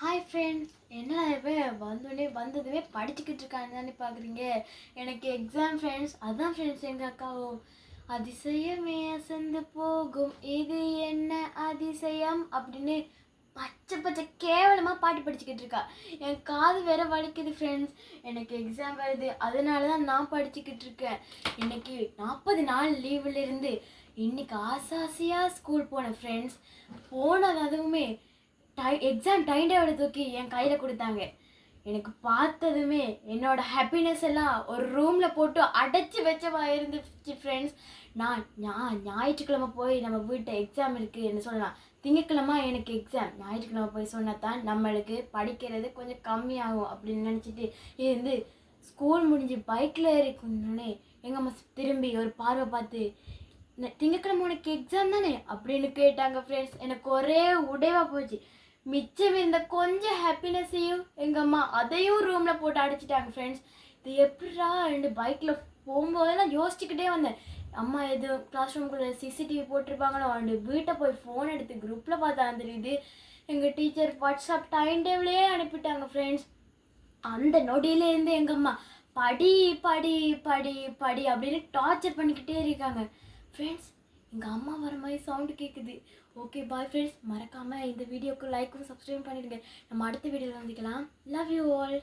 Hi friends, என்ன இவன் வந்ததுமே படிச்சுக்கிட்டு இருக்கான்னு தானே பார்க்குறீங்க. எனக்கு எக்ஸாம் ஃப்ரெண்ட்ஸ். அதான் ஃப்ரெண்ட்ஸ் எங்கள் அக்காவும் அதிசயமே அசந்து போகும் இது என்ன அதிசயம் அப்படின்னு பச்சை பச்சை கேவலமாக பாட்டு படிச்சுக்கிட்டு இருக்கா. என் காது வேற வலிக்குது ஃப்ரெண்ட்ஸ். எனக்கு எக்ஸாம் வருது, அதனால தான் நான் படிச்சுக்கிட்டு இருக்கேன். இன்னைக்கு 40 நாள் லீவில் இருந்து இன்னைக்கு ஆசாசியாக ஸ்கூல் போனேன் ஃப்ரெண்ட்ஸ். போனது அதுவுமே எக்ஸாம் டைம் டேபிளை தூக்கி என் கையில் கொடுத்தாங்க. எனக்கு பார்த்ததுமே என்னோட ஹாப்பினஸ் எல்லாம் ஒரு ரூமில் போட்டு அடைச்சி வச்சவா இருந்துச்சு ஃப்ரெண்ட்ஸ். நான் ஞாயிற்றுக்கிழமை போய் நம்ம வீட்டை எக்ஸாம் இருக்குன்னு சொல்லலாம். திங்கக்கிழமை எனக்கு எக்ஸாம், ஞாயிற்றுக்கிழமை போய் சொன்னால் தான் நம்மளுக்கு படிக்கிறது கொஞ்சம் கம்மியாகும் அப்படின்னு நினச்சிட்டு இருந்து ஸ்கூல் முடிஞ்சு பைக்கில் ஏறிக்கணுன்னே எங்கள் அம்மா திரும்பி ஒரு பார்வை பார்த்து, திங்கக்கிழமை உனக்கு எக்ஸாம் தானே அப்படின்னு கேட்டாங்க ஃப்ரெண்ட்ஸ். எனக்கு ஒரே உடைவாக போச்சு. மிச்சம் இருந்த கொஞ்சம் ஹாப்பினஸையும் எங்கள் அம்மா அதையும் ரூமில் போட்டு அடிச்சிட்டாங்க ஃப்ரெண்ட்ஸ். இது எப்படா ரெண்டு பைக்கில் போகும்போதெல்லாம் யோசிச்சுக்கிட்டே வந்தேன். அம்மா எதுவும் கிளாஸ் ரூம்குள்ளே சிசிடிவி போட்டிருப்பாங்களோ அண்டு வீட்டை போய் ஃபோன் எடுத்து குரூப்பில் பார்த்தா தெரியுது எங்கள் டீச்சர் வாட்ஸ்அப் டைம் டேபிளே அனுப்பிட்டாங்க ஃப்ரெண்ட்ஸ். அந்த நொடியிலேருந்து எங்கள் அம்மா படி படி படி படி அப்படின்னு டார்ச்சர் பண்ணிக்கிட்டே இருக்காங்க ஃப்ரெண்ட்ஸ். எங்கள் அம்மா வர மாதிரி சவுண்டு கேட்குது. ஓகே பாய் ஃப்ரெண்ட்ஸ், மறக்காமல் இந்த வீடியோக்கு லைக்கும் சப்ஸ்கிரைப் பண்ணிடுங்க. நம்ம அடுத்த வீடியோவில் வந்துக்கலாம். Love you all.